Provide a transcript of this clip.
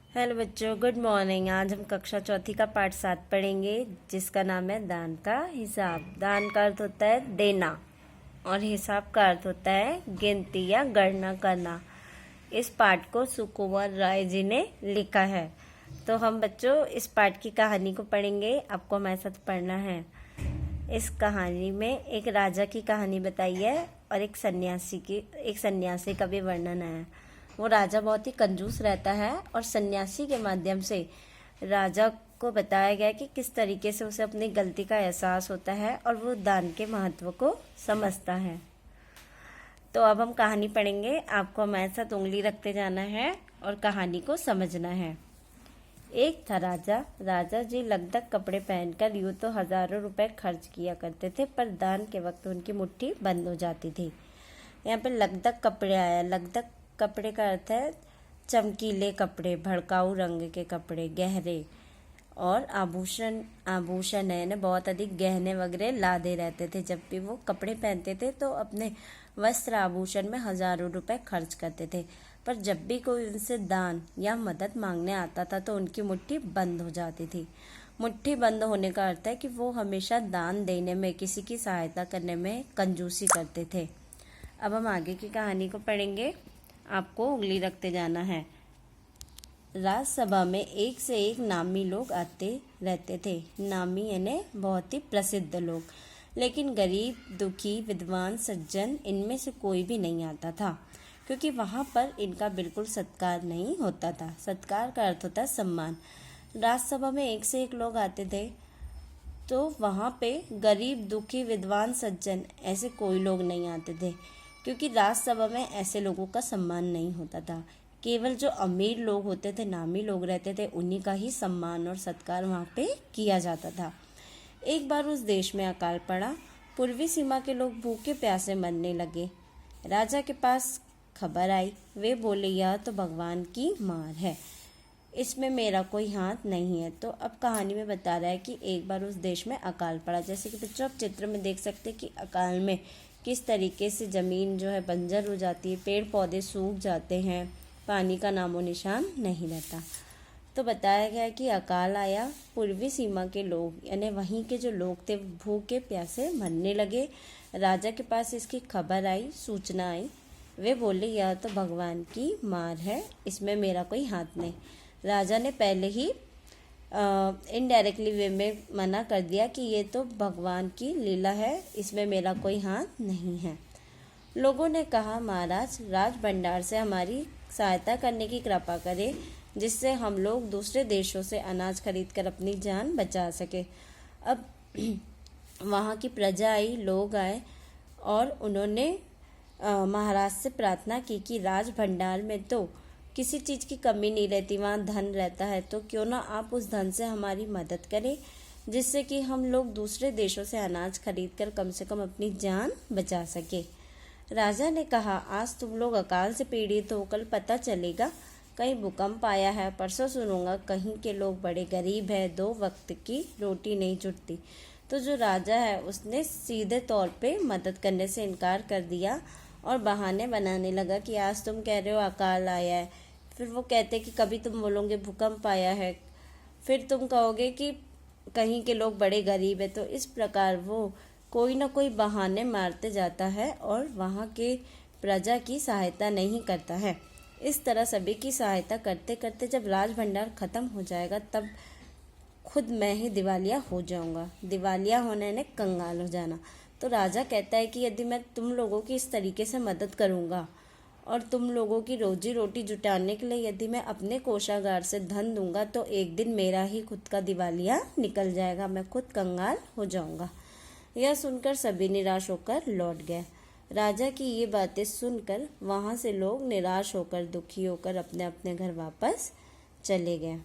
Hello बच्चों, good morning. आज हम कक्षा चौथी का पाठ 7 पढ़ेंगे, जिसका नाम है दान का हिसाब। दान का अर्थ होता है देना और हिसाब का अर्थ होता है गिनती या गणना करना। इस पाठ को सुकुमार राय जी ने लिखा है। तो हम बच्चों इस पाठ की कहानी को पढ़ेंगे। आपको हमारे साथ पढ़ना है। इस कहानी में एक राजा की कहानी बताई है और एक सन्यासी का भी वर्णन है। वो राजा बहुत ही कंजूस रहता है और सन्यासी के माध्यम से राजा को बताया गया कि किस तरीके से उसे अपनी गलती का एहसास होता है और वो दान के महत्व को समझता है। तो अब हम कहानी पढ़ेंगे। आपको हमारे साथ उंगली रखते जाना है और कहानी को समझना है। एक था राजा जी लगदग कपड़े पहनकर यूं तो हजारों रुपए खर्च किया करते थे, पर दान के वक्त उनकी मुट्ठी बंद हो जाती थी। यहाँ पे लगदग कपड़े आया। लगदग कपड़े का अर्थ है चमकीले कपड़े, भड़काऊ रंग के कपड़े, गहरे। और आभूषण है ना, बहुत अधिक गहने वगैरह लादे रहते थे। जब भी वो कपड़े पहनते थे तो अपने वस्त्र आभूषण में हजारों रुपए खर्च करते थे, पर जब भी कोई उनसे दान या मदद मांगने आता था तो उनकी मुट्ठी बंद हो जाती थी। मुट्ठी बंद होने का अर्थ है कि वो हमेशा दान देने में, किसी की सहायता करने में कंजूसी करते थे। अब हम आगे की कहानी को पढ़ेंगे। आपको उंगली रखते जाना है। राज्यसभा में एक से एक नामी लोग आते रहते थे। नामी यानी बहुत ही प्रसिद्ध लोग। लेकिन गरीब, दुखी, विद्वान, सज्जन, इनमें से कोई भी नहीं आता था, क्योंकि वहाँ पर इनका बिल्कुल सत्कार नहीं होता था। सत्कार का अर्थ होता है सम्मान। राज्यसभा में एक से एक लोग आते थे, तो वहाँ पे गरीब, दुखी, विद्वान, सज्जन ऐसे कोई लोग नहीं आते थे, क्योंकि राज्यसभा में ऐसे लोगों का सम्मान नहीं होता था। केवल जो अमीर लोग होते थे, नामी लोग रहते थे, उन्हीं का ही सम्मान और सत्कार वहाँ पे किया जाता था। एक बार उस देश में अकाल पड़ा। पूर्वी सीमा के लोग भूखे प्यासे मरने लगे। राजा के पास खबर आई। वे बोले, यह तो भगवान की मार है, इसमें मेरा कोई हाथ नहीं है। तो अब कहानी में बता रहा है कि एक बार उस देश में अकाल पड़ा। जैसे कि बच्चों आप चित्र में देख सकते हैं कि अकाल में किस तरीके से ज़मीन जो है बंजर हो जाती है, पेड़ पौधे सूख जाते हैं, पानी का नामो निशान नहीं रहता। तो बताया गया कि अकाल आया, पूर्वी सीमा के लोग यानी वहीं के जो लोग थे भूखे प्यासे मरने लगे। राजा के पास इसकी खबर आई, सूचना आई। वे बोले, यह तो भगवान की मार है, इसमें मेरा कोई हाथ नहीं। राजा ने पहले ही इनडायरेक्टली वे में मना कर दिया कि ये तो भगवान की लीला है, इसमें मेरा कोई हाथ नहीं है। लोगों ने कहा, महाराज राज भंडार से हमारी सहायता करने की कृपा करें, जिससे हम लोग दूसरे देशों से अनाज खरीदकर अपनी जान बचा सके। अब वहाँ की प्रजा आई, लोग आए और उन्होंने महाराज से प्रार्थना की कि राज भंडार में तो किसी चीज़ की कमी नहीं रहती, वहाँ धन रहता है, तो क्यों ना आप उस धन से हमारी मदद करें, जिससे कि हम लोग दूसरे देशों से अनाज खरीद कर कम से कम अपनी जान बचा सके। राजा ने कहा, आज तुम लोग अकाल से पीड़ित हो, कल पता चलेगा कहीं भूकंप आया है, परसों सुनूंगा कहीं के लोग बड़े गरीब है, 2 वक्त की रोटी नहीं जुटती। तो जो राजा है उसने सीधे तौर पे मदद करने से इनकार कर दिया और बहाने बनाने लगा कि आज तुम कह रहे हो अकाल आया है, फिर वो कहते कि कभी तुम बोलोगे भूकंप आया है, फिर तुम कहोगे कि कहीं के लोग बड़े गरीब है। तो इस प्रकार वो कोई ना कोई बहाने मारते जाता है और वहाँ के प्रजा की सहायता नहीं करता है। इस तरह सभी की सहायता करते करते जब राज भंडार खत्म हो जाएगा, तब खुद मैं ही दिवालिया हो जाऊंगा। दिवालिया होना यानी कंगाल हो जाना। तो राजा कहता है कि यदि मैं तुम लोगों की इस तरीके से मदद करूंगा और तुम लोगों की रोजी रोटी जुटाने के लिए यदि मैं अपने कोषागार से धन दूंगा, तो एक दिन मेरा ही खुद का दिवालिया निकल जाएगा, मैं खुद कंगाल हो जाऊंगा। यह सुनकर सभी निराश होकर लौट गए। राजा की ये बातें सुनकर वहां से लोग निराश होकर, दुखी होकर अपने अपने घर वापस चले गए।